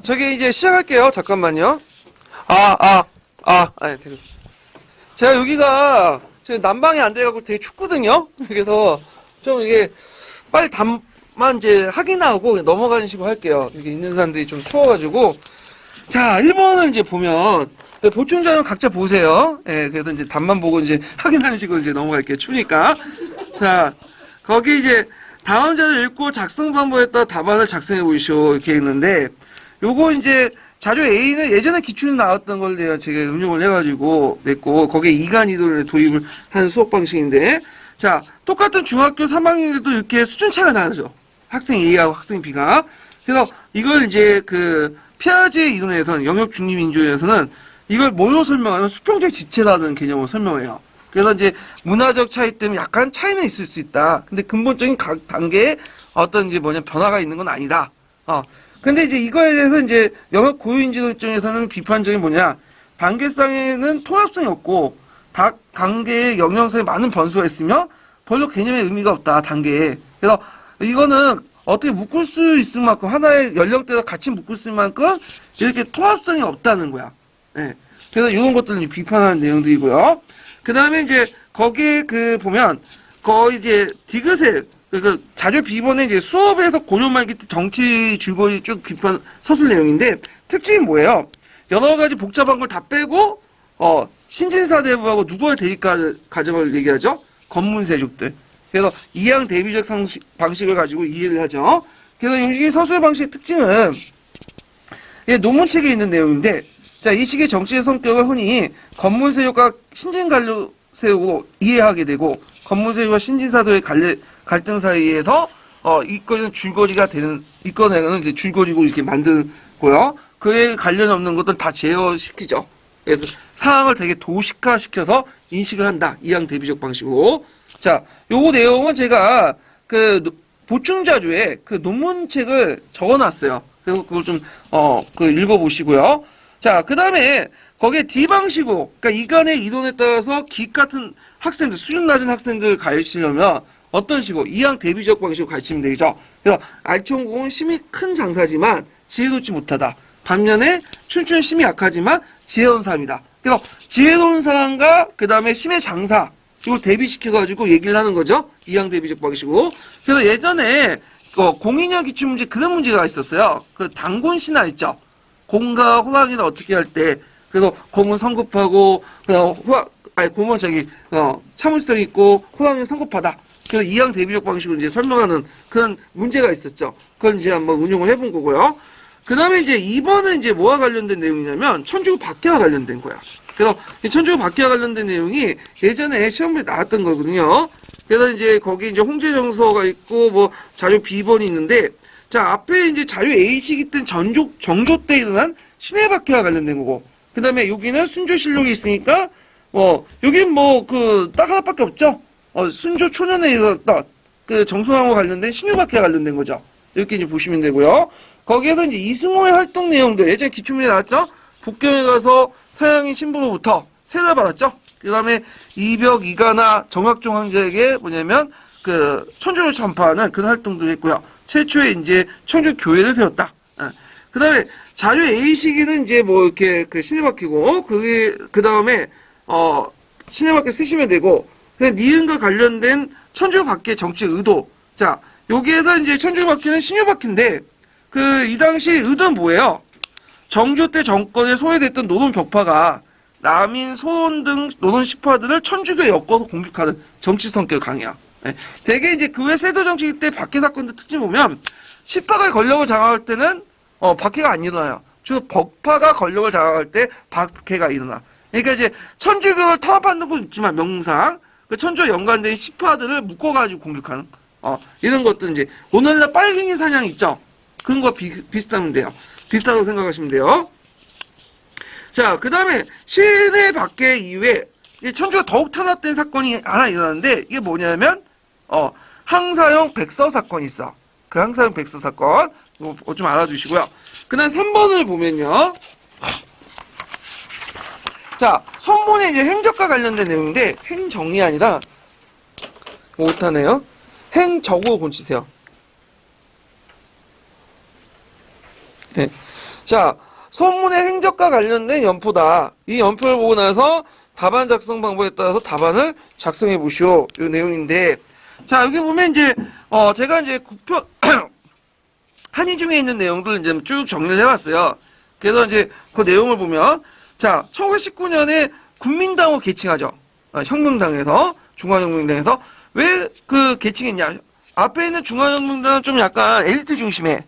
저기 이제 시작할게요. 잠깐만요. 네, 되게. 제가 여기가 지금 난방이 안 돼가지고 되게 춥거든요. 그래서 좀 이게 빨리 답만 이제 확인하고 넘어가는 식으로 할게요. 여기 있는 사람들이 좀 추워가지고. 자, 1번을 이제 보면, 보충자는 각자 보세요. 예, 그래서 이제 답만 보고 이제 확인하는 식으로 이제 넘어갈게요. 추우니까. 자, 거기 이제 다음 자를 읽고 작성 방법에 따라 답안을 작성해 보시오. 이렇게 있는데, 요거 이제 자료 A는 예전에 기출이 나왔던 걸 제가 응용을 해가지고 냈고, 거기에 이간이도를 도입을 하는 수업 방식인데, 자, 똑같은 중학교 3학년에도 이렇게 수준 차이가 나죠. 학생 A하고 학생 B가. 그래서 이걸 이제 피아제 이론에서는, 영역 중립 인조에서는 이걸 뭘로 설명하면 수평적 지체라는 개념으로 설명해요. 그래서 이제 문화적 차이 때문에 약간 차이는 있을 수 있다. 근데 근본적인 각 단계에 어떤 이제 변화가 있는 건 아니다. 근데 이제 이거에 대해서 이제 영역 고유인지도 입장에서는 비판적인 단계상에는 통합성이 없고, 각 단계의 영역상에 많은 변수가 있으며 별로 개념의 의미가 없다, 단계에. 그래서 이거는 어떻게 묶을 수 있을 만큼, 하나의 연령대가 같이 묶을 수 있을 만큼 이렇게 통합성이 없다는 거야. 예. 그래서 이런 것들을 비판하는 내용들이고요. 그 다음에 이제 거기에 보면 거의 이제 디귿의 자료 B번에 이제 수업에서 고려 말기 때 정치 줄거리 쭉 비판 서술 내용인데, 특징이 뭐예요? 여러 가지 복잡한 걸 다 빼고 신진사대부하고 누구의 대립 과정을 얘기하죠? 건문세족들. 그래서 이양 대비적 방식을 가지고 이해를 하죠. 그래서 이 서술 방식의 특징은 논문책에 있는 내용인데, 자, 이 시기의 정치의 성격을 흔히 건문세력과 신진관료세력으로 이해하게 되고, 건문세력과 신진사도의 갈등 사이에서 이끌어내는 이제 줄거리고 이렇게 만들고요. 그에 관련 없는 것들은 다 제어시키죠. 그래서 상황을 되게 도식화시켜서 인식을 한다. 이양 대비적 방식으로. 자, 요거 내용은 제가 보충자료에 논문책을 적어놨어요. 그래서 그걸 좀 읽어보시고요. 자, 그 다음에 거기에 D 방식으로, 그러니까 이간의 이론에 따라서 기익 같은 학생들, 수준 낮은 학생들을 가르치려면 어떤 식으로 이양 대비적 방식으로 가르치면 되죠. 그래서 알천공은 힘이 큰 장사지만 지혜롭지 못하다. 반면에 춘추는 힘이 약하지만 지혜로운 사람이다. 그래서 지혜로운 사람과 그 다음에 힘의 장사, 이걸 대비시켜가지고 얘기를 하는 거죠. 이양 대비적 방식으로. 그래서 예전에 공인형 기출문제 그런 문제가 있었어요. 단군 신화 있죠. 공과 호랑이를 어떻게 할 때, 그래서 공은 성급하고, 공은 참을성 있고, 호랑이는 성급하다. 그래서 이양 대비적 방식으로 이제 설명하는 그런 문제가 있었죠. 그걸 이제 한번 운용을 해본 거고요. 그 다음에 이제 2번은 이제 뭐와 관련된 내용이냐면, 천주교 박해와 관련된 거야. 그래서 이 천주교 박해와 관련된 내용이 예전에 시험에 나왔던 거거든요. 그래서 이제 거기 이제 홍제정서가 있고, 자료 B번이 있는데, 자, 앞에 이제 자료 A시기 때는 정조 때 일어난 신해 박해와 관련된 거고, 그 다음에 여기는 순조실록이 있으니까, 여긴 딱 하나밖에 없죠? 순조 초년에 일어났던 정순왕과 관련된 신유 박해와 관련된 거죠. 이렇게 이제 보시면 되고요. 거기에서 이제 이승호의 활동 내용도 예전에 기출문제 나왔죠? 북경에 가서 서양인 신부로부터 세례를 받았죠? 그 다음에 이벽, 이가나 정학종 황제에게 천주를 전파하는 그런 활동도 했고요. 최초에 이제 천주 교회를 세웠다. 그 다음에 자료 A 시기는 이제 이렇게 신해 박히고, 그 다음에, 신해 박혀 쓰시면 되고, 그냥 니은과 관련된 천주 박히의 정치 의도. 자, 여기에서 이제 천주 박히는 신유 박히인데, 이 당시 의도는 뭐예요? 정조 때 정권에 소외됐던 노동 벽파가 남인, 소론 등 노동 시파들을 천주교에 엮어서 공격하는 정치 성격 강해요. 되게 이제 그 외 세도 정치기 때 박해 사건들 특징 보면, 시파가 권력을 장악할 때는 박해가 안 일어나요. 주로 벽파가 권력을 장악할 때 박해가 일어나. 그러니까 이제 천주교를 탄압하는 건 있지만 명상 천주와 연관된 시파들을 묶어가지고 공격하는 이런 것도 이제 오늘날 빨갱이 사냥 있죠. 그런 거 비슷하면 돼요. 비슷하다고 생각하시면 돼요. 자, 그 다음에 신해 박해 이후에 천주가 더욱 탄압된 사건이 하나 일어났는데, 이게 뭐냐면 항사용 백서 사건이 있어. 그 항사용 백서 사건 이거 좀 알아두시고요. 그 다음 3번을 보면요. 자, 선문에 이제 행적과 관련된 내용인데, 행정이 아니라 못하네요. 행적으로 고치세요. 네. 자, 소문의 행적과 관련된 연포다. 이 연포를 보고 나서 답안 작성 방법에 따라서 답안을 작성해 보시오. 이 내용인데, 자, 여기 보면 이제, 제가 이제 국표, 한의 중에 있는 내용들 이제 쭉 정리를 해봤어요. 그래서 이제 그 내용을 보면, 자, 1919년에 국민당으로 개칭하죠. 혁명당에서, 중화혁명당에서. 왜 그 개칭했냐? 앞에 있는 중화혁명당은 좀 약간 엘리트 중심의,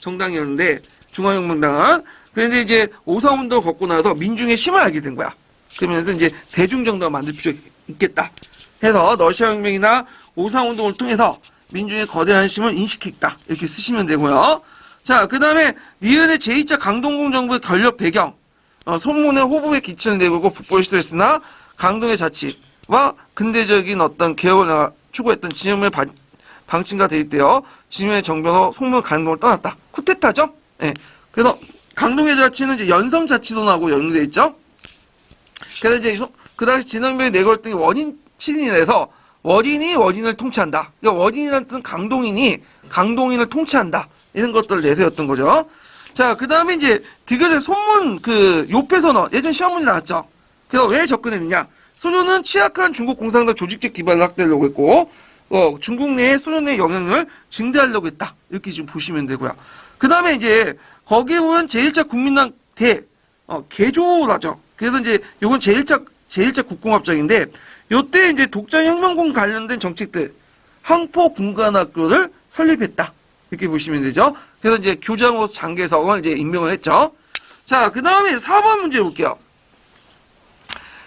정당이었는데, 중화혁명당은. 그런데 이제 오사운동 걷고 나서 민중의 힘을 알게 된 거야. 그러면서 이제 대중정당을 만들 필요가 있겠다. 해서 러시아혁명이나 오사운동을 통해서 민중의 거대한 힘을 인식했다. 이렇게 쓰시면 되고요. 자, 그 다음에 니은의 제2차 강동궁 정부의 권력 배경, 손문의 호북에 기치는 내국고 북벌 시도했으나 강동의 자치와 근대적인 어떤 개혁을 추구했던 진영의 방침과 대립되어 진영의 정변호 송문 강동을 떠났다. 쿠데타죠? 예. 그래서 강동의 자치는 이제 연성자치론하고 연루되어 있죠. 그래서 이제 그 당시 진영병의 내걸 등이 원인 친인해서 원인이 원인을 통치한다. 그러니까 원인이라는 뜻은 강동인을 통치한다. 이런 것들을 내세웠던 거죠. 자, 그 다음에 이제 디귿의 손문 요패선언 예전 시험 문제 나왔죠. 그래서 왜 접근했느냐? 소련은 취약한 중국 공산당 조직적 기반을 확대하려고 했고, 중국 내에 소련 내 영향력을 증대하려고 했다. 이렇게 좀 보시면 되고요. 그 다음에 이제 거기에 보면 제1차 국민당 개조라죠. 그래서 이제 요건 제1차 국공합작인데, 요때 이제 독자혁명군 관련된 정책들, 황포군관학교를 설립했다. 이렇게 보시면 되죠. 그래서 이제 교장으로서 장개석을 이제 임명을 했죠. 자, 그 다음에 4번 문제 볼게요.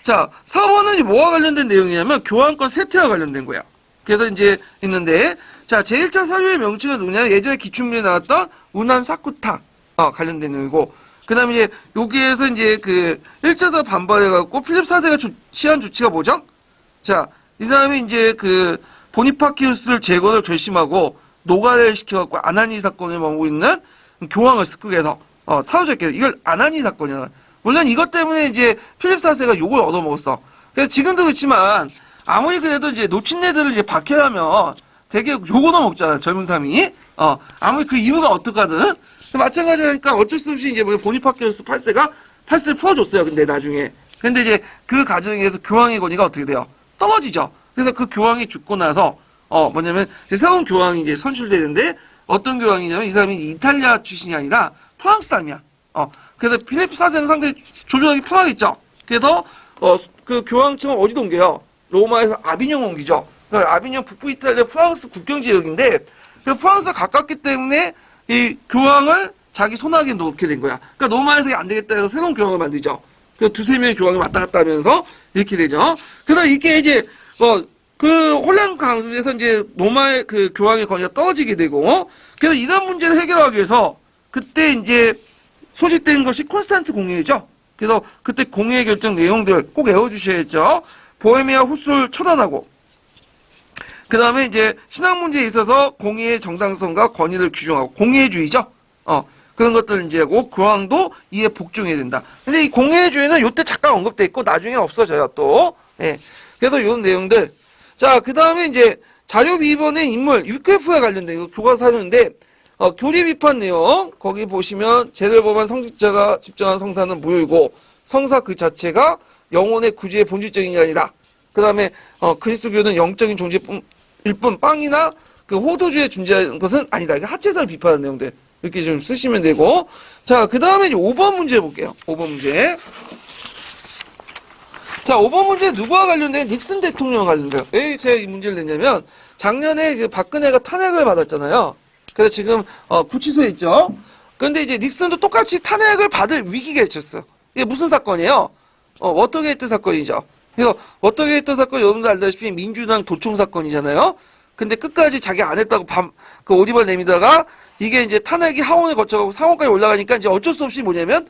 자, 4번은 뭐와 관련된 내용이냐면 교환권 세태와 관련된 거야. 그래서 이제 있는데, 자, 제1차 사료의 명칭은 누구냐? 예전에 기출문제에 나왔던 운한 사쿠탕, 관련된 내용이고, 그 다음에 이제 여기에서 이제 그 1차사 반발해갖고 필립 4세가 취한 조치가 뭐죠? 자, 이 사람이 이제 그 보니파키우스를 제거를 결심하고 노가다를 시켜갖고 아나니 사건을 머무고 있는 교황을 습격해서 사후적게 이걸 아나니 사건이야. 물론 이것 때문에 이제 필립 4세가 욕을 얻어먹었어. 그래서 지금도 그렇지만 아무리 그래도 이제 노친네들을 이제 박해하면 되게 욕 얻어먹잖아, 젊은 사람이. 아무리 그 이유가 어떡하든. 마찬가지니까 어쩔 수 없이 이제 보니파키우스 8세가 8세를 풀어줬어요. 근데 나중에. 근데 이제 그 과정에서 교황의 권위가 어떻게 돼요? 떨어지죠. 그래서 그 교황이 죽고 나서 뭐냐면 새로운 교황이 이제 선출되는데 어떤 교황이냐면 이 사람이 이탈리아 출신이 아니라 프랑스 사람이야. 그래서 필립 4세는 상당히 조절하기 편하겠죠. 그래서 그 교황청을 어디로 옮겨요? 로마에서 아비뇽 옮기죠. 그러니까 아비뇽 북부 이탈리아 프랑스 국경 지역인데 그 프랑스가 가깝기 때문에 이 교황을 자기 손아귀에 놓게 된 거야. 그러니까 로마에서 안 되겠다 해서 새로운 교황을 만들죠. 그 두세 명의 교황이 왔다 갔다 하면서 이렇게 되죠. 그래서 이게 이제 그 혼란 가운데서 이제 로마의 그 교황의 권위가 떨어지게 되고, 그래서 이런 문제를 해결하기 위해서 그때 이제 소식된 것이 콘스탄트 공회죠. 그래서 그때 공회의 결정 내용들 꼭 외워주셔야죠. 보헤미아 후술 처단하고, 그 다음에 이제 신앙 문제에 있어서 공의의 정당성과 권위를 규정하고, 공의주의죠. 그런 것들 이제 하고, 교황도 이에 복종해야 된다. 근데 이 공의주의는 요때 잠깐 언급돼 있고, 나중에 없어져요, 또. 예. 그래서 이런 내용들. 자, 그 다음에 이제 자료 비번의 인물, UQF와 관련된 이거 교과서인데, 교리 비판 내용, 거기 보시면, 제대로 범한 성직자가 집정한 성사는 무효이고, 성사 그 자체가 영혼의 구주의 본질적인 게 아니다. 그 다음에, 그리스도교는 영적인 존재일 뿐, 빵이나 그 호도주에 존재하는 것은 아니다. 이게 하체사를 비판하는 내용들. 이렇게 좀 쓰시면 되고. 자, 그 다음에 이제 5번 문제 볼게요. 5번 문제. 자, 5번 문제 누구와 관련된? 닉슨 대통령과 관련돼요. 왜 제가 이 문제를 냈냐면, 작년에 그 박근혜가 탄핵을 받았잖아요. 그래서 지금, 구치소에 있죠. 그런데 이제 닉슨도 똑같이 탄핵을 받을 위기가 있었어요. 이게 무슨 사건이에요? 워터게이트 사건이죠. 그래서 워터게이트 사건 여러분들 알다시피 민주당 도청 사건이잖아요. 근데 끝까지 자기 안 했다고 그 오디발 내미다가 이게 이제 탄핵이 하원을 거쳐가고 상원까지 올라가니까 이제 어쩔 수 없이 뭐냐면,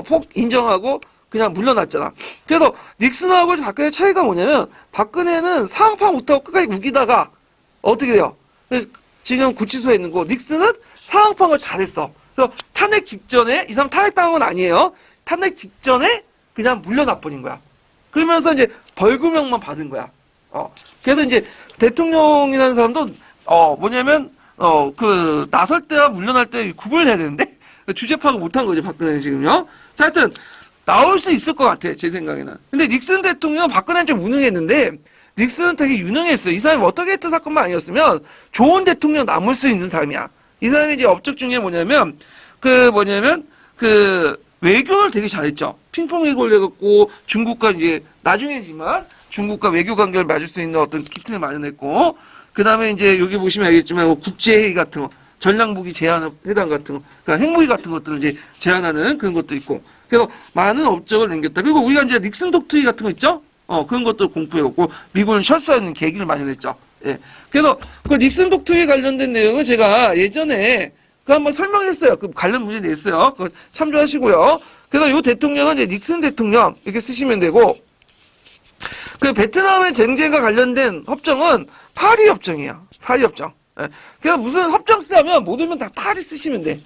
폭 인정하고 그냥 물러났잖아. 그래서 닉슨하고 박근혜 차이가 뭐냐면, 박근혜는 상황파 못하고 끝까지 우기다가 어떻게 돼요? 그래서 지금 구치소에 있는 거, 닉슨은 상황파를 잘했어. 그래서 탄핵 직전에, 이 사람 탄핵당한 건 아니에요. 탄핵 직전에 그냥 물러나버린 거야. 그러면서 이제 벌금형만 받은 거야. 그래서 이제 대통령이라는 사람도 뭐냐면 그 나설 때와 물러날 때 구분을 해야 되는데 주제 파악을 못한 거죠, 박근혜는 지금요. 자, 하여튼, 나올 수 있을 것 같아, 제 생각에는. 근데 닉슨 대통령, 박근혜는 좀 무능했는데, 닉슨은 되게 유능했어요. 이 사람이 워터게이트 사건만 아니었으면 좋은 대통령 남을 수 있는 사람이야. 이 사람이 이제 업적 중에 뭐냐면, 외교를 되게 잘했죠. 핑퐁 외교를 해갖고, 중국과 이제, 나중에지만, 중국과 외교 관계를 맺을 수 있는 어떤 기틀을 마련했고, 그 다음에 이제 여기 보시면 알겠지만, 뭐 국제회의 같은 거, 전략무기 제한 회담 같은 거, 그러니까 핵무기 같은 것들을 이제 제한하는 그런 것도 있고, 그래서 많은 업적을 남겼다. 그리고 우리가 이제 닉슨 독트리 같은 거 있죠? 그런 것도 공부해갖고, 미국을 철수하는 계기를 마련했죠. 예. 그래서 그 닉슨 독트리 관련된 내용은 제가 예전에 그 한번 설명했어요. 그 관련 문제 냈어요. 그거 참조하시고요. 그래서 이 대통령은 이제 닉슨 대통령 이렇게 쓰시면 되고, 그 베트남의 전쟁과 관련된 협정은 파리 협정이에요. 파리 협정. 예. 그래서 무슨 협정 쓰려면 모두면 다 파리 쓰시면 돼.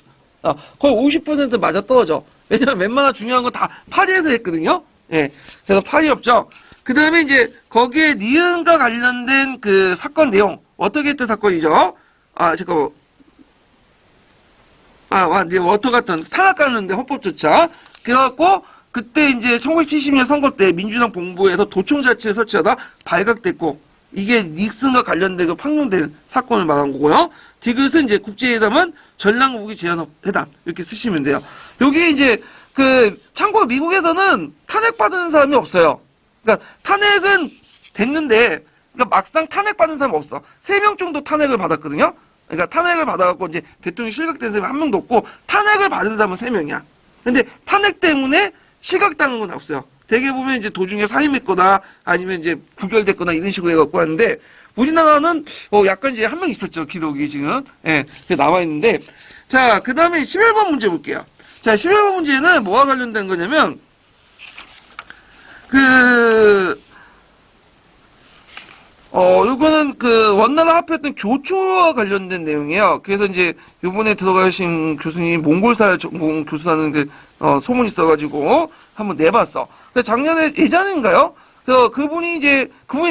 거의 50% 맞아 떨어져. 왜냐면 웬만한 중요한 거 다 파리에서 했거든요. 예. 그래서 파리 협정. 그 다음에 이제 거기에 니은과 관련된 그 사건 내용. 워터게이트 사건이죠. 잠깐만. 이제 워터 같은 탄압 관련된 헌법조차. 그래갖고 그때 이제 1970년 선거 때 민주당 본부에서 도청자치를 설치하다 발각됐고, 이게 닉슨과 관련된 판명된 사건을 말한 거고요. 디귿은 이제 국제회담은 전략무기 제한 회담 이렇게 쓰시면 돼요. 여기 이제 참고로 미국에서는 탄핵받은 사람이 없어요. 그러니까 탄핵은 됐는데, 그러니까 막상 탄핵받은 사람이 없어. 3명 정도 탄핵을 받았거든요. 그러니까 탄핵을 받아갖고 이제 대통령이 실각된 사람이 1명도 없고, 탄핵을 받은 사람은 3명이야. 근데 탄핵 때문에 실각당한 건 없어요. 대개 보면 이제 도중에 살인했거나 아니면 이제 구별됐거나 이런 식으로 해갖고 하는데, 우리나라는 약간 이제 1명 있었죠. 기록이 지금. 예, 나와 있는데. 자, 그 다음에 11번 문제 볼게요. 자, 11번 문제는 뭐와 관련된 거냐면, 요거는 원나라 합의했던 교초와 관련된 내용이에요. 그래서 이제 요번에 들어가신 교수님 몽골사 전공 교수라는 소문이 있어가지고 한번 내봤어. 작년에, 예전인가요? 그래서 그분이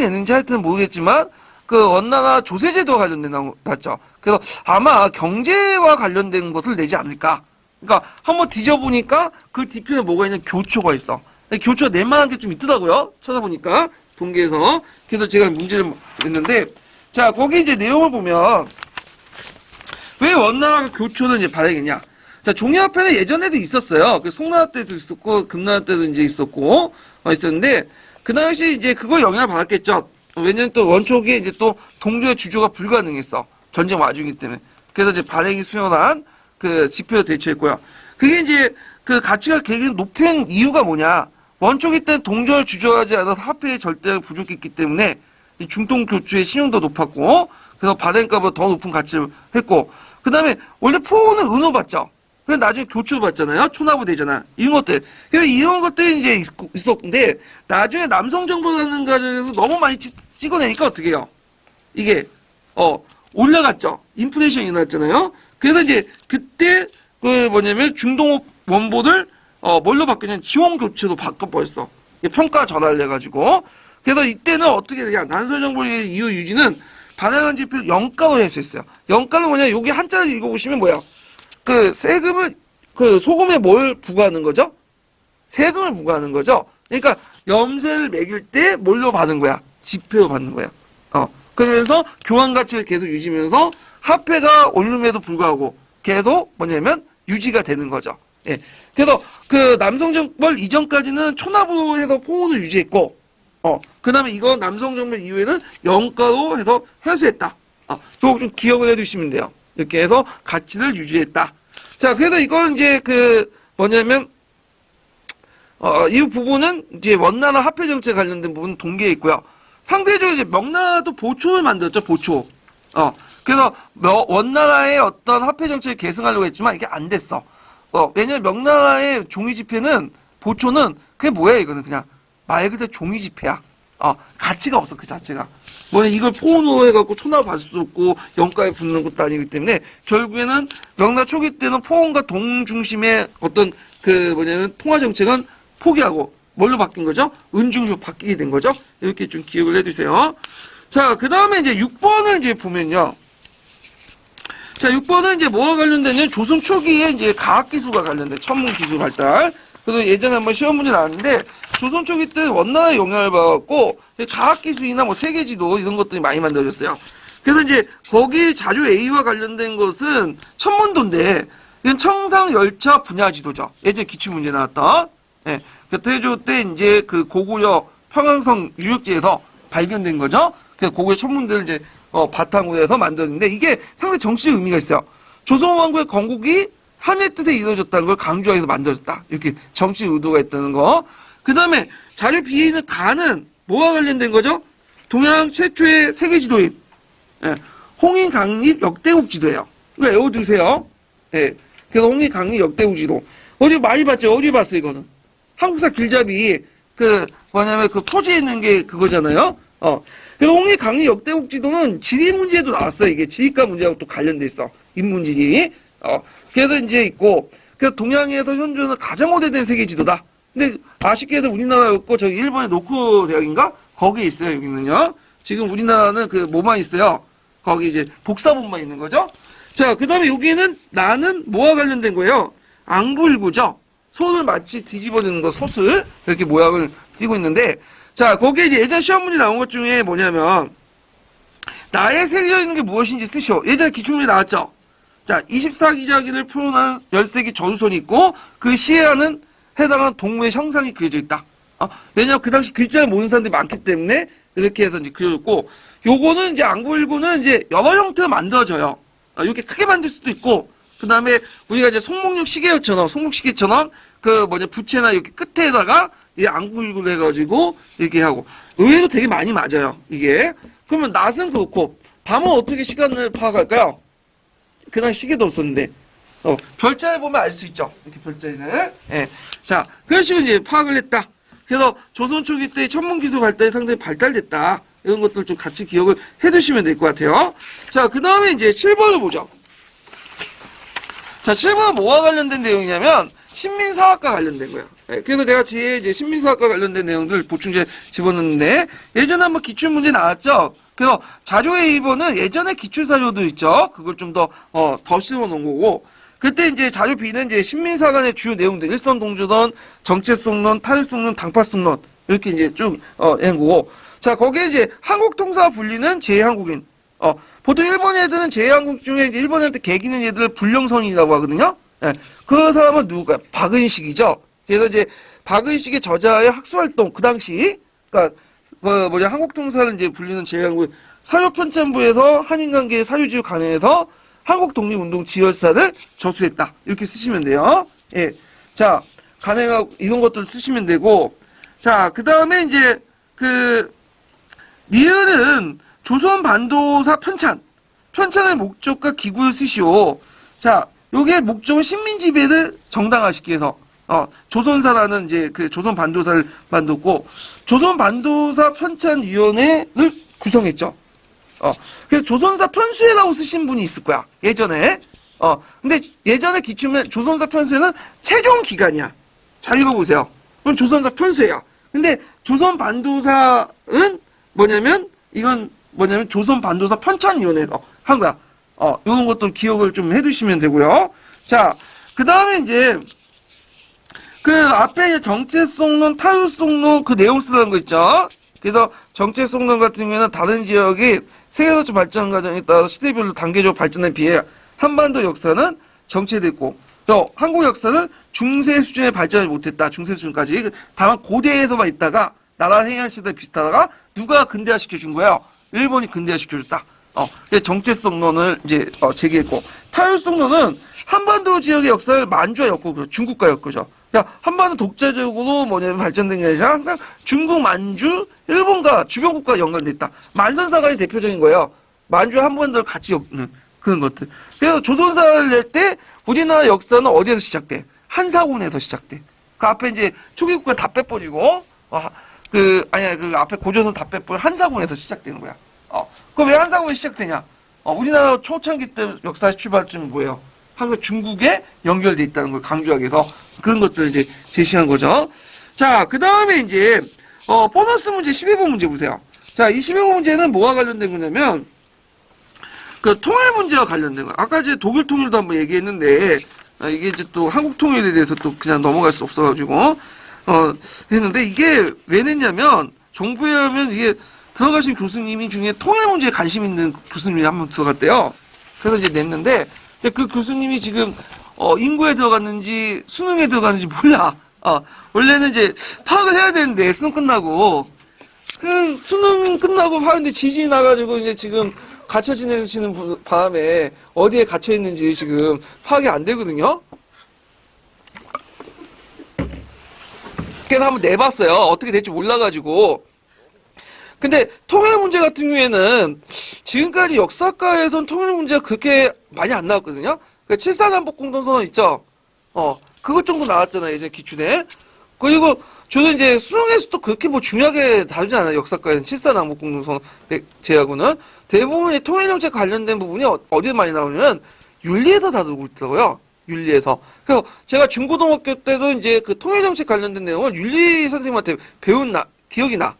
냈는지 하여튼 모르겠지만, 원나라 조세제도와 관련된 났죠. 그래서 아마 경제와 관련된 것을 내지 않을까. 그러니까 한번 뒤져보니까 그 뒤편에 뭐가 있냐, 교초가 있어. 교초가 낼만한 게 좀 있더라고요. 찾아보니까 동계에서. 그래서 제가 문제를 냈는데, 자, 거기 이제 내용을 보면 왜 원나라가 교초를 이제 발행했냐. 자, 종이화폐는 예전에도 있었어요. 송나라 때도 있었고 금나라 때도 이제 있었고 있었는데, 그 당시 이제 그거 영향을 받았겠죠. 왜냐면 또 원초기에 이제 또 동조의 주조가 불가능했어. 전쟁 와중이기 때문에. 그래서 이제 발행이 수연한 지표로 대처했고요. 그게 이제 가치가 굉장히 높은 이유가 뭐냐. 원초기 때 동조를 주저하지 않아서 화폐의 절대가 부족했기 때문에 이 중동 교주의 신용도 높았고, 그래서 발행값보다 더 높은 가치를 했고, 그 다음에 원래 포는 은호 받죠. 근데 나중에 교추 받잖아요. 초나부 되잖아. 이런 것들. 그래서 이런 것들이 이제 있었는데, 나중에 남성정보라는 과정에서 너무 많이 찍어내니까 어떻게 해요? 이게, 올라갔죠. 인플레이션이 일어났잖아요. 그래서 이제 그때 중동 원본을 뭘로 바뀌냐면 지원교체로 바꿔버렸어. 평가 전환을 해가지고. 그래서 이때는 어떻게 되냐. 난설정보의 이후 유지는 발행한 지표를 영가로 할 수 있어요. 영가는 뭐냐. 여기 한자를 읽어보시면 뭐야. 세금을, 소금에 뭘 부과하는 거죠? 세금을 부과하는 거죠? 그러니까, 염세를 매길 때 뭘로 받은 거야? 지표로 받는 거야. 그러면서 교환 가치를 계속 유지면서 화폐가 오름에도 불구하고 계속 유지가 되는 거죠. 예. 그래서 남성정벌 이전까지는 초납으로 해서 포온을 유지했고, 그 다음에 이거 남성정벌 이후에는 영가로 해서 회수했다. 또 좀 기억을 해두시면 돼요. 이렇게 해서 가치를 유지했다. 자, 그래서 이건 이제 이 부분은 이제 원나라 화폐 정책 관련된 부분은 동계에 있고요. 상대적으로 이제 명나라도 보초를 만들었죠, 보초. 그래서 원나라의 어떤 화폐 정책을 계승하려고 했지만 이게 안 됐어. 왜냐면 명나라의 종이 지폐는, 보초는 그게 뭐야, 이거는 그냥 말 그대로 종이 지폐야. 가치가 없어, 그 자체가. 이걸 포온으로 해갖고 초납을 받을 수도 없고, 영가에 붙는 것도 아니기 때문에, 결국에는 명나라 초기 때는 포온과 동 중심의 어떤 통화정책은 포기하고, 뭘로 바뀐 거죠? 은중으로 바뀌게 된 거죠? 이렇게 좀 기억을 해두세요. 자, 그 다음에 이제 6번을 이제 보면요. 자, 6번은 이제 뭐와 관련되냐면 조선 초기에 이제 과학기술과 관련된 천문기술 발달. 그래서 예전에 한번 시험 문제 나왔는데 조선 초기 때 원나라의 영향을 받았고 과학기술이나 뭐 세계지도 이런 것들이 많이 만들어졌어요. 그래서 이제 거기 자료 A와 관련된 것은 천문도인데 이건 청상열차 분야지도죠. 예전에 기출문제 나왔던. 예. 그 태조 때 이제 그 고구려 평양성 유역지에서 발견된 거죠. 그래서 고구려 천문대를 이제 바탕으로 해서 만들었는데 이게 상당히 정치적 의미가 있어요. 조선 왕국의 건국이 한의 뜻에 이루어졌다는 걸 강조해서 만들어졌다. 이렇게 정치 의도가 있다는 거. 그 다음에 자료 B에 있는 가는 뭐와 관련된 거죠? 동양 최초의 세계지도인 예. 홍익강립 역대국 지도예요. 이거 외워두세요. 예. 그래서 홍익강립 역대국 지도. 어제 많이 봤죠? 어디 봤어요, 이거는? 한국사 길잡이, 뭐냐면 그 표지에 있는 게 그거잖아요? 그래서 홍익강립 역대국 지도는 지리 문제도 나왔어요. 이게 지리과 문제하고 또 관련돼 있어. 인문지리. 그래서 이제 있고, 그래서 동양에서 현존하는 가장 오래된 세계 지도다. 근데 아쉽게도 우리나라였고, 저기 일본의 노코 대학인가? 거기에 있어요, 여기는요. 지금 우리나라는 그 뭐만 있어요? 거기 이제 복사본만 있는 거죠? 자, 그 다음에 여기는 나는 뭐와 관련된 거예요? 앙부일구죠? 손을 마치 뒤집어지는 거, 솥을 이렇게 모양을 띄고 있는데, 자, 거기에 이제 예전 시험 문제 나온 것 중에 뭐냐면, 나에 새겨 있는 게 무엇인지 쓰시오. 예전에 기출문제 나왔죠? 자, 24기자기를 표현한 10세기 저주선이 있고, 그 시에는 해당하는 동물의 형상이 그려져 있다. 왜냐면 그 당시 글자를 모르는 사람들이 많기 때문에 이렇게 해서 이제 그려졌고, 요거는 이제 앙부일구는 이제 여러 형태로 만들어져요. 이렇게 크게 만들 수도 있고, 그 다음에 우리가 이제 송목육 시계처럼 부채나 이렇게 끝에다가 이 앙부일구를 해가지고 이렇게 하고, 의외로 되게 많이 맞아요, 이게. 그러면 낮은 그렇고, 밤은 어떻게 시간을 파악할까요? 그냥 시계도 없었는데, 별자를 보면 알 수 있죠. 이렇게 별자리를. 예. 자, 그런 식으로 이제 파악을 했다. 그래서 조선 초기 때 천문기술 발달이 상당히 발달됐다. 이런 것들 좀 같이 기억을 해 두시면 될 것 같아요. 자, 그 다음에 이제 7번을 보죠. 자, 7번은 뭐와 관련된 내용이냐면, 신민사학과 관련된 거예요. 예, 그래서 내가 뒤에 이제 신민사학과 관련된 내용들 보충제 집어넣는데, 예전에 한번 기출문제 나왔죠? 그래서 자료의 2번은 예전에 기출사료도 있죠? 그걸 좀 더 실어 놓은 거고, 그때 이제 자료 B는 이제 신민사관의 주요 내용들, 일선동주론, 정체성론, 타율성론, 당파성론, 이렇게 이제 쭉, 한 거고. 자, 거기에 이제 한국통사와 불리는 제2한국인. 보통 일본 애들은 제2한국 중에 이제 일본한테 개기는 애들을 불령선이라고 하거든요? 예. 그 사람은 누구가? 박은식이죠? 그래서 이제 박은식의 저자의 학술활동, 그 당시, 그러니까, 한국통사를 이제 불리는 제2한국인, 사료편찬부에서 한인관계 사유지휘 관해에서 한국 독립운동 지열사를 저술했다. 이렇게 쓰시면 돼요. 예. 자, 간행하고 이런 것들 쓰시면 되고, 자, 그 다음에 이제, 니은은 조선 반도사 편찬의 목적과 기구를 쓰시오. 자, 요게 목적은 식민지배를 정당화시키기 위해서, 조선사라는 이제 조선 반도사를 만들고, 조선 반도사 편찬위원회를 구성했죠. 그래서 조선사 편수회라고 쓰신 분이 있을 거야. 예전에. 근데 예전에 기출면 조선사 편수회는 최종 기간이야. 잘 읽어보세요. 그럼 조선사 편수회야. 근데 조선 반도사는 이건 뭐냐면 조선 반도사 편찬위원회에서 한 거야. 이런 것도 기억을 좀 해두시면 되고요. 자, 그 다음에 이제, 앞에 정체성론, 타율성론 그 내용 쓰라는 거 있죠? 그래서 정체성론 같은 경우에는 다른 지역이 세계도처 발전 과정에 따라서 시대별로 단계적으로 발전에 비해 한반도 역사는 정체됐고, 또 한국 역사는 중세 수준에 발전을 못했다. 중세 수준까지. 다만 고대에서만 있다가 나라 해양 시대 비슷하다가 누가 근대화 시켜준 거예요? 일본이 근대화 시켜줬다. 정체성론을 이제 제기했고, 타율성론은 한반도 지역의 역사를 만주와 엮고 중국과 엮고죠. 한반도 독자적으로 발전된 게 아니라 항상 중국, 만주, 일본과 주변국과 연관돼 있다. 만선사관이 대표적인 거예요. 만주와 한반도를 같이 엮는 그런 것들. 그래서 조선사를 낼 때 우리나라 역사는 어디에서 시작돼? 한사군에서 시작돼. 그 앞에 이제 초기국가 다 빼버리고, 앞에 고조선 다 빼버리고 한사군에서 시작되는 거야. 그럼 왜 한사군이 시작되냐? 우리나라 초창기 때 역사 출발점이 뭐예요? 항상 중국에 연결돼 있다는 걸 강조하기 위해서 그런 것들을 이제 제시한 거죠. 자, 그 다음에 이제, 보너스 문제 12번 문제 보세요. 자, 이 12번 문제는 뭐와 관련된 거냐면, 그 통일 문제와 관련된 거. 아까 이제 독일 통일도 한번 얘기했는데, 이게 이제 또 한국 통일에 대해서 또 그냥 넘어갈 수 없어가지고, 했는데 이게 왜 냈냐면, 정부에 하면 이게 들어가신 교수님이 중에 통일 문제에 관심 있는 교수님이 한 번 들어갔대요. 그래서 이제 냈는데, 그 교수님이 지금, 인구에 들어갔는지, 수능에 들어갔는지 몰라. 원래는 이제 파악을 해야 되는데, 수능 끝나고. 수능 끝나고 하는데 지진이 나가지고 이제 지금 갇혀 지내시는 바람에 어디에 갇혀 있는지 지금 파악이 안 되거든요. 그래서 한번 내봤어요. 어떻게 될지 몰라가지고. 근데 통일 문제 같은 경우에는 지금까지 역사과에선 통일 문제가 그렇게 많이 안 나왔거든요. 그 7.4남북 공동선언 있죠. 그것 정도 나왔잖아요. 예전에 기출에. 그리고 저는 이제 수능에서도 그렇게 뭐 중요하게 다루지 않아요. 역사과에는 7.4남북 공동선언 제하고는 대부분의 통일정책 관련된 부분이 어디에 많이 나오냐면 윤리에서 다루고 있더라고요. 윤리에서. 그래서 제가 중고등학교 때도 이제 그 통일정책 관련된 내용을 윤리 선생님한테 배운 기억이 나.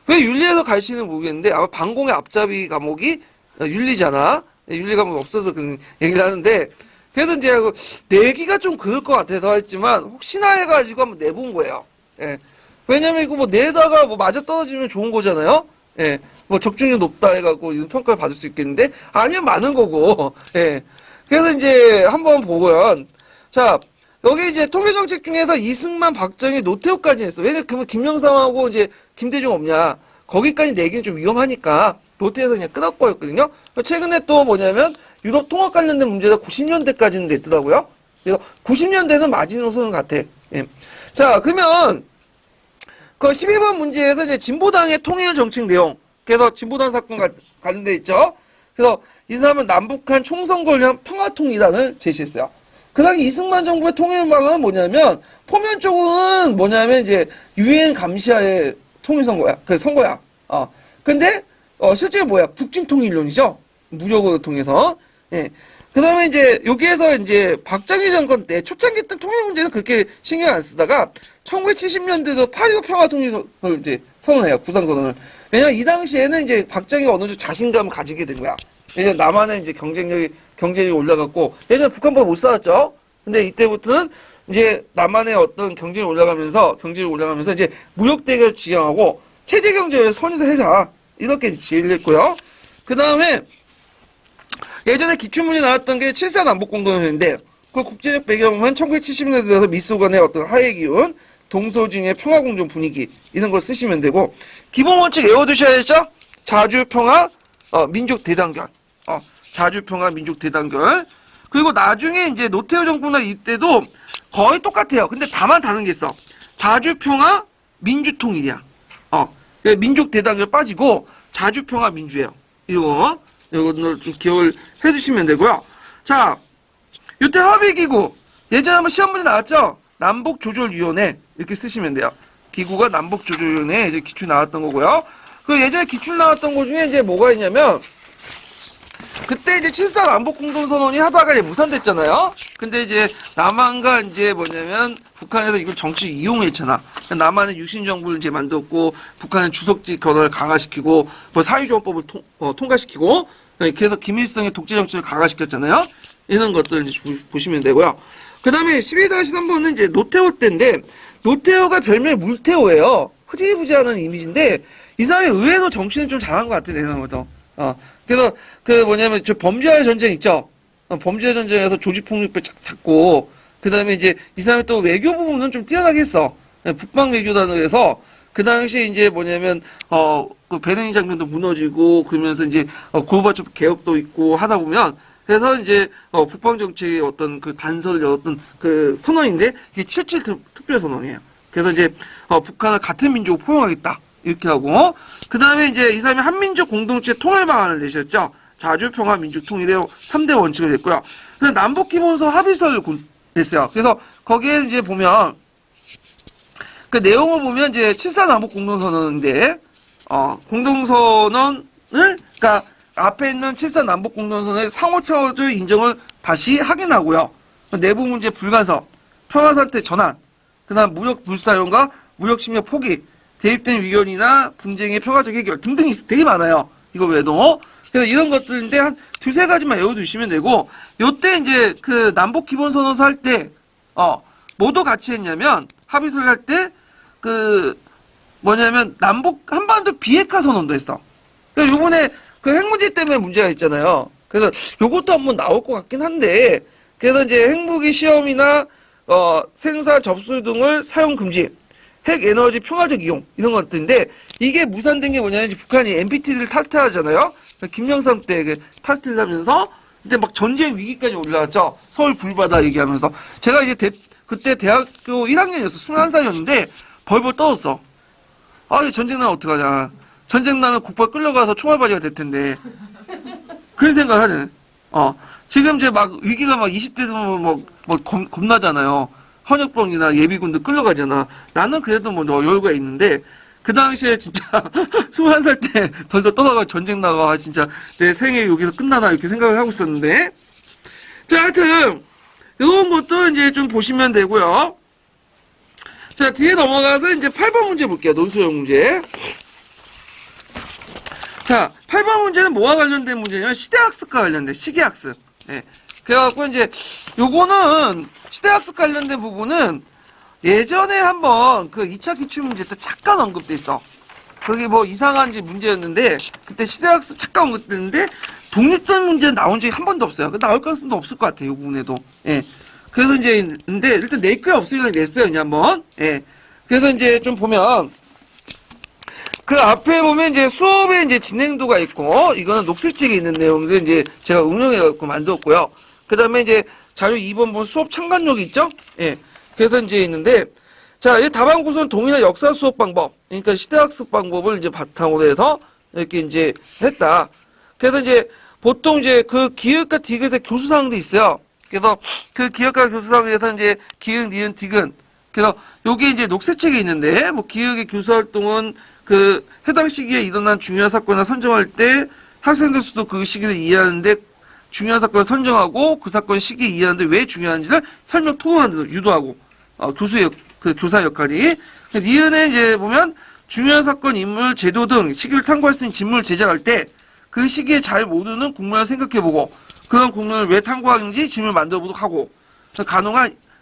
왜 윤리에서 가르치는 모르겠는데 아마 방공의 앞잡이 과목이 윤리잖아. 윤리 과목이 없어서 그 얘기를 하는데 그래서 이제 내기가 좀 그럴 것 같아서 했지만 혹시나 해가지고 한번 내본 거예요. 예. 왜냐면 이거 뭐 내다가 뭐 맞아 떨어지면 좋은 거잖아요. 예. 뭐 적중률 높다 해갖고 이런 평가를 받을 수 있겠는데 아니면 많은 거고. 예. 그래서 이제 한번 보면 자 여기 이제 통일정책 중에서 이승만, 박정희, 노태우까지 했어. 왜냐면 그러면 김영삼하고 이제 김대중 없냐. 거기까지 내기는 좀 위험하니까 노태우에서 그냥 끊었거든요. 최근에 또 뭐냐면 유럽 통합 관련된 문제가 90년대까지는 냈더라고요. 그래서 90년대는 마지노선 같아. 예. 자, 그러면 그 12번 문제에서 이제 진보당의 통일 정책 내용. 그래서 진보당 사건 관련돼 있죠. 그래서 이 사람은 남북한 총선거를 위한 평화통일안을 제시했어요. 그 당시 이승만 정부의 통일망은 뭐냐면 포면적으로는 뭐냐면 이제 유엔 감시하에 통일선거야. 그 선거야. 근데 실제로 뭐야? 북진통일론이죠. 무력으로 통해서. 예. 그 다음에 이제 여기에서 이제 박정희 정권 때 초창기 때 통일 문제는 그렇게 신경 안 쓰다가 1970년대도 8.25 평화통일을 이제 선언해요. 구상선언을. 왜냐면 이 당시에는 이제 박정희가 어느 정도 자신감을 가지게 된 거야. 왜냐면 남한의 이제 경제력이 올라갔고, 예전에 북한보다 못 살았죠? 근데 이때부터는 이제 남한의 어떤 경제력이 올라가면서 이제 무역대결 지향하고, 체제경제를 선의를 해자. 이렇게 지휘를 했고요. 그 다음에, 예전에 기출문제 나왔던 게 7.4 남북공동선언인데, 그 국제적 배경은 1970년대 들어서 미소 간의 어떤 하해 기운, 동서중의 평화공존 분위기, 이런 걸 쓰시면 되고, 기본 원칙 외워두셔야죠? 자주, 평화, 민족 대단결. 자주, 평화, 민족 대단결. 그리고 나중에 이제 노태우 정부나 이때도 거의 똑같아요. 근데 다만 다른 게 있어. 자주, 평화, 민주통일이야. 민족 대단결 빠지고, 자주, 평화, 민주예요. 이거를 좀 기억을 해주시면 되고요. 자, 이때 합의기구. 예전에 한번 시험 문제 나왔죠? 남북조절위원회. 이렇게 쓰시면 돼요. 기구가 남북조절위원회 이제 기출 나왔던 거고요. 그 예전에 기출 나왔던 거 중에 이제 뭐가 있냐면, 그때 이제 7.4 남북공동선언이 하다가 이제 무산됐잖아요? 근데 이제 남한과 이제 뭐냐면, 북한에서 이걸 정치 이용했잖아. 남한은 유신정부를 이제 만들었고, 북한은 주석지 권한을 강화시키고, 뭐 사회조합법을 통과시키고, 그래서 김일성의 독재정치를 강화시켰잖아요? 이런 것들 이제 보시면 되고요. 그 다음에 12-3번은 이제 노태우 때인데, 노태우가 별명이 물태우예요. 흐지부지하는 이미지인데, 이 사람이 의외로 정치는 좀 잘한 것 같아, 내 생각보다. 그래서 그 뭐냐면, 저 범죄와의 전쟁 있죠? 범죄 전쟁에서 조직폭력배 잡고, 그 다음에 이제 이 사람이 또 외교 부분은 좀 뛰어나게 했어. 북방 외교단을 해서, 그 당시에 이제 뭐냐면, 그 베르린 장벽도 무너지고, 그러면서 이제, 고르바초프 개혁도 있고 하다 보면, 그래서 이제, 북방 정책의 어떤 그 단서를 열었던 그 선언인데, 이게 7.7 특별선언이에요. 그래서 이제, 북한을 같은 민족으로 포용하겠다. 이렇게 하고, 그 다음에 이제 이 사람이 한민족 공동체 통일 방안을 내셨죠. 자주, 평화, 민족 통일의 3대 원칙을 냈고요. 그래서 남북기본소 합의서를 냈어요. 그래서 거기에 이제 보면, 그 내용을 보면 이제 7.4 남북 공동선언인데, 공동선언을, 그러니까 앞에 있는 7.4 남북 공동선언의 상호차원적 인정을 다시 확인하고요. 내부 문제 불간섭, 평화 상태 전환, 그 다음 무력 불사용과 무력 침략 포기, 대입된 위헌이나 분쟁의 평화적 해결 등등이 되게 많아요. 이거 외에도. 그래서 이런 것들인데 한 두세 가지만 외워두시면 되고, 요때 이제 그 남북 기본선언서 할 때, 뭐도 같이 했냐면, 합의서를 할 때, 뭐냐면, 남북 한반도 비핵화 선언도 했어. 그러니까 요번에 그 핵 문제 때문에 문제가 있잖아요. 그래서 요것도 한번 나올 것 같긴 한데, 그래서 이제 핵무기 시험이나, 생산 접수 등을 사용 금지, 핵 에너지 평화적 이용, 이런 것들인데, 이게 무산된 게 뭐냐면, 북한이 NPT를 탈퇴하잖아요? 김영삼 때 탈퇴하면서, 그때 막 전쟁 위기까지 올라왔죠? 서울 불바다 얘기하면서. 제가 이제 그때 대학교 1학년이었어. 21살이었는데, 벌벌 떨었어. 아, 이 전쟁 나면 어떡하냐. 전쟁 나면 국발 끌려가서 총알바지가 될 텐데. 그런 생각을 하네. 지금 이제 막 위기가 막 20대 되면 겁나잖아요. 헌역병이나 예비군도 끌려가잖아. 나는 그래도 뭐 여유가 있는데, 그 당시에 진짜 21살 때 덜덜 떠나가 전쟁 나가 진짜 내 생애 여기서 끝나나 이렇게 생각을 하고 있었는데. 자, 하여튼 이런 것도 이제 좀 보시면 되고요. 자, 뒤에 넘어가서 이제 8번 문제 볼게요. 논술형 문제. 자, 8번 문제는 뭐와 관련된 문제냐면 시대학습과 관련된 시계학습. 네. 그래갖고 이제 요거는 시대학습 관련된 부분은 예전에 한번 그 2차 기출문제 때 잠깐 언급돼 있어. 그게 뭐 이상한 문제였는데 그때 시대학습 잠깐 언급됐는데 독립전 문제는 나온 적이 한 번도 없어요. 나올 가능성도 없을 것 같아요. 이 부분에도. 예. 그래서 이제 근데 일단 낼 게 없으니까 냈어요. 그냥 한번. 예. 그래서 이제 좀 보면 그 앞에 보면 이제 수업의 이제 진행도가 있고 이거는 녹색책에 있는 내용들 이제 제가 응용해 갖고 만들었고요. 그다음에 이제 자료 2번 보면 수업 참관록이 있죠? 예. 그래서 이제 있는데, 자, 이 답안 구조는 동일한 역사 수업 방법, 그러니까 시대학습 방법을 이제 바탕으로 해서 이렇게 이제 했다. 그래서 이제 보통 이제 그 기역과 디귿의 교수사항도 있어요. 그래서 그 기역과 교수사항에서 이제 기역, 니은, 디귿. 그래서 요게 이제 녹색책에 있는데, 뭐 기역의 교수 활동은 그 해당 시기에 일어난 중요한 사건을 선정할 때 학생들 수도 그 시기를 이해하는데 중요한 사건을 선정하고 그 사건 시기에 이해하는데 왜 중요한지를 설명 토론하는 데 유도하고 그 교사 역할이. 니은에 이제 보면 중요한 사건, 인물, 제도 등 시기를 탐구할 수 있는 진물을 제작할 때 그 시기에 잘 모르는 국문을 생각해보고 그런 국문을 왜 탐구하는지 진물을 만들어보도록 하고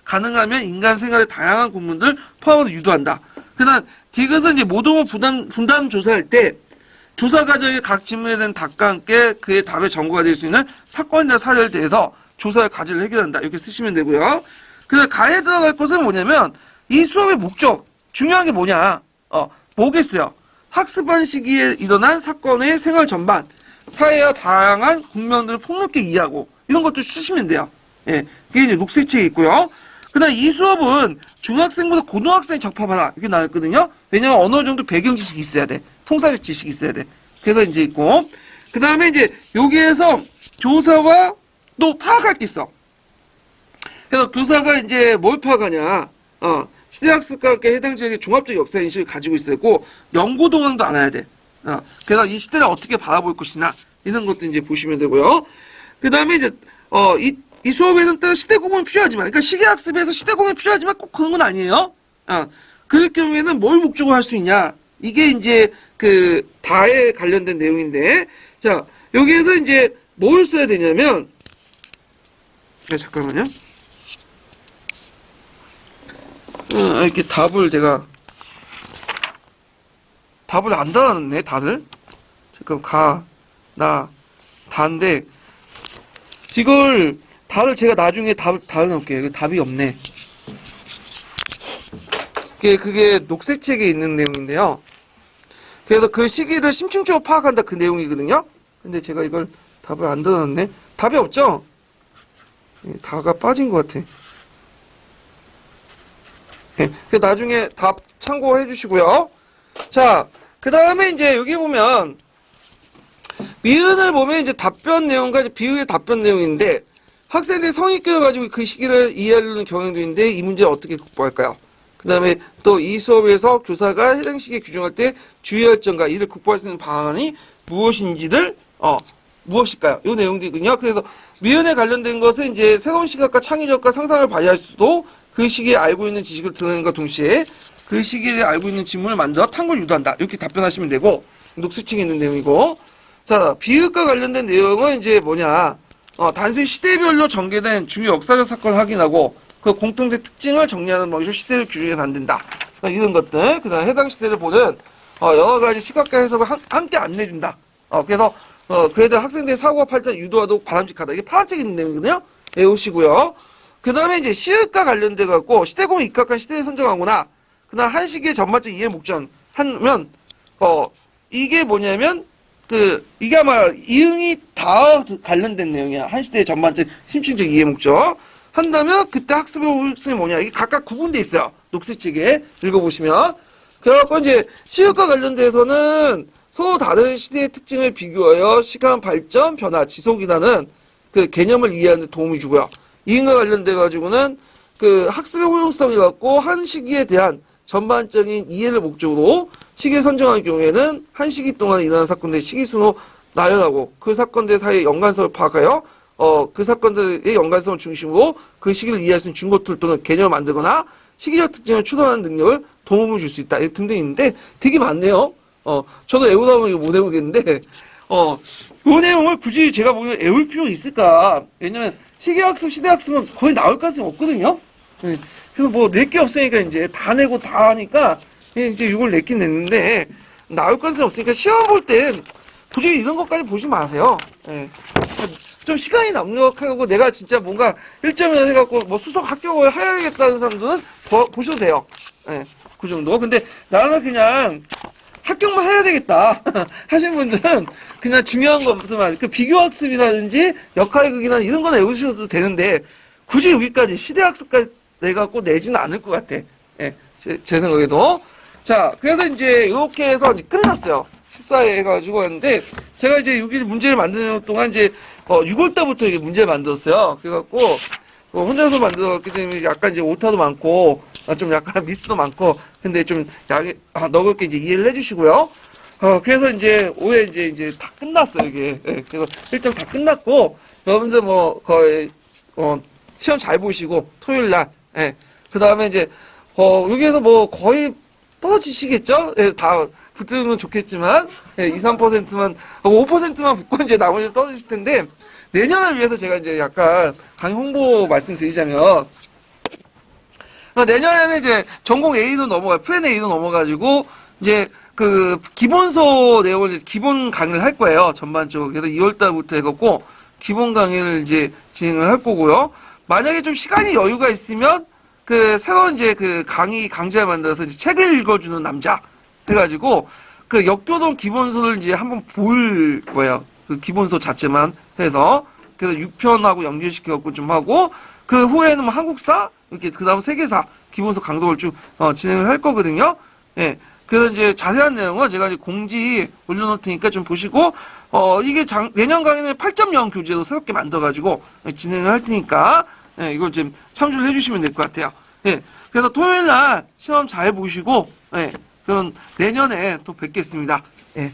가능하면 인간 생활의 다양한 국문들 포함해서 유도한다. 그다음 디귿은 이제 모동을 분담 조사할 때 조사 과정의 각 질문에 대한 답과 함께 그의 답의 전거가 될 수 있는 사건이나 사례를 대해서 조사의 과제를 해결한다. 이렇게 쓰시면 되고요. 그래서 가에 들어갈 것은 뭐냐면 이 수업의 목적, 중요한 게 뭐냐? 뭐겠어요? 학습한 시기에 일어난 사건의 생활 전반, 사회와 다양한 국면들을 폭넓게 이해하고 이런 것도 쓰시면 돼요. 예, 그게 이제 녹색책에 있고요. 그다음 이 수업은 중학생보다 고등학생에 적합하다 이렇게 나왔거든요. 왜냐면 어느 정도 배경 지식이 있어야 돼. 통사적 지식이 있어야 돼. 그래서 이제 있고 그 다음에 이제 여기에서 교사와 또 파악할 게 있어. 그래서 교사가 이제 뭘 파악하냐? 시대학습과 함께 해당 지역의 종합적 역사 인식을 가지고 있어야 되고 연구 동향도 알아야 돼. 그래서 이 시대를 어떻게 바라볼 것이나 이런 것도 이제 보시면 되고요. 그 다음에 이제 이 수업에는 또 시대 구분이 필요하지만, 그러니까 시계학습에서 시대 구분이 필요하지만 꼭 그런 건 아니에요. 그럴 경우에는 뭘 목적으로 할 수 있냐? 이게 이제 그 다에 관련된 내용인데, 자 여기에서 이제 뭘 써야 되냐면, 잠깐만요. 이렇게 답을 안 달아놨네, 다들. 잠깐, 다인데, 이걸, 제가 나중에 답을 넣을게요. 답이 없네. 그게 녹색책에 있는 내용인데요. 그래서 그 시기를 심층적으로 파악한다 그 내용이거든요. 근데 제가 이걸 답을 안 달아놨네. 답이 없죠? 다가 빠진 것 같아. 네, 나중에 답 참고해 주시고요. 자, 그 다음에 이제 여기 보면 미은을 보면 이제 답변 내용과 이제 비유의 답변 내용인데 학생들이 성의교를 가지고 그 시기를 이해하려는 경향도 있는데 이 문제 어떻게 극복할까요? 그 다음에 또 이 수업에서 교사가 해당 시기에 규정할 때 주의할 점과 이를 극복할 수 있는 방안이 무엇인지를 무엇일까요? 이 내용들이군요. 그래서 미은에 관련된 것은 이제 새로운 시각과 창의력과 상상을 발휘할 수도 그 시기에 알고 있는 지식을 드러내는과 동시에 그 시기에 알고 있는 질문을 만들어 탐구를 유도한다. 이렇게 답변하시면 되고 녹색책에 있는 내용이고 자, 비읍과 관련된 내용은 이제 뭐냐, 단순히 시대별로 전개된 중요 역사적 사건을 확인하고 그 공통된 특징을 정리하는 방식으로 시대를 규정해서 안 된다. 이런 것들, 그 다음에 해당 시대를 보는 여러 가지 시각과 해석을 함께 안내해준다. 그래서 그에 대한 학생들의 사고와 판단 유도하도록 바람직하다. 이게 파란색 있는 내용이거든요. 외우시고요. 그 다음에 이제 시읒과 관련돼 갖고 시대공에 입각한 시대를 선정하거나 그다음 한 시기의 전반적 이해 목전 하면 이게 뭐냐면 이게 아마 이응이 다 관련된 내용이야. 한 시대의 전반적 심층적 이해 목적 한다면 그때 학습의 호흡성이 뭐냐. 이게 각각 구분돼 있어요. 녹색책에 읽어보시면. 그래갖고 이제 시읒과 관련돼서는 서로 다른 시대의 특징을 비교하여 시간 발전, 변화, 지속이라는 그 개념을 이해하는 데 도움이 주고요. 이응과 관련돼 가지고는 그 학습의 호용성이 갖고 한 시기에 대한 전반적인 이해를 목적으로 시기를 선정하는 경우에는 한 시기 동안 일어난 사건들의 시기순으로 나열하고 그 사건들 사이의 연관성을 파악하여 그 사건들의 연관성을 중심으로 그 시기를 이해할 수 있는 증거툴 또는 개념을 만들거나 시기적 특징을 추론하는 능력을 도움을 줄 수 있다. 등등 있는데 되게 많네요. 저도 외우다 보면 이거 못 외우겠는데 이 내용을 굳이 제가 보기엔 외울 필요가 있을까? 왜냐면 시기학습, 시대학습은 거의 나올 가능성이 없거든요. 그래서 뭐 낼 게 없으니까 이제 다 내고 다 하니까 이제 이걸 냈긴 냈는데 나올 가능성이 없으니까 시험 볼 땐 굳이 이런 것까지 보지 마세요. 예. 좀 시간이 넉넉하고 내가 진짜 뭔가 1점이나 해갖고 뭐 수석 합격을 해야겠다는 사람들은 보셔도 돼요. 예. 그 정도. 근데 나는 그냥 합격만 해야 되겠다 하시는 분들은 그냥 중요한 것부터만 그 비교학습이라든지 역할극이나 이런 건 외우셔도 되는데 굳이 여기까지 시대학습까지 내갖고 내지는 않을 것 같아. 예, 제 생각에도. 자, 그래서 이제 이렇게 해서 이제 끝났어요. 14회 해가지고 했는데 제가 이제 여기 문제를 만드는 동안 이제 6월달부터 이게 문제를 만들었어요. 그래갖고 혼자서 만들었기 때문에 약간 이제 오타도 많고 좀 약간 미스도 많고 근데 좀 너그럽게 이제 이해를 해주시고요. 그래서 이제 올해 이제 다 끝났어요 이게. 예, 그래서 일정 다 끝났고 여러분들 뭐 거의 시험 잘 보시고 토요일 날, 예, 그 다음에 이제 여기에서 뭐 거의 떨어지시겠죠? 예, 다 붙으면 좋겠지만 예, 2, 3%만 5%만 붙고 이제 나머지는 떨어지실 텐데 내년을 위해서 제가 이제 약간 강의 홍보 말씀드리자면. 내년에는 이제 전공 A도 프렌 A도 넘어가지고, 이제 그 기본서 내용을 이제 기본 강의를 할 거예요. 전반적으로. 그래서 2월달부터 해갖고, 기본 강의를 이제 진행을 할 거고요. 만약에 좀 시간이 여유가 있으면, 새로운 이제 강좌를 만들어서 이제 책을 읽어주는 남자 해가지고, 역교동 기본서를 이제 한번 볼 거예요. 그 기본서 자체만 해서. 그래서 6편하고 연결시켜갖고 좀 하고, 그 후에는 뭐 한국사, 이렇게 그 다음 세계사 기본서 강독을 쭉 진행을 할 거거든요. 예. 그래서 이제 자세한 내용은 제가 이제 공지 올려놓을 테니까 좀 보시고 이게 내년 강의는 8.0 교재로 새롭게 만들어가지고 진행을 할 테니까 예, 이걸 좀 참조를 해주시면 될 것 같아요. 예. 그래서 토요일 날 시험 잘 보시고 예, 그럼 내년에 또 뵙겠습니다. 예.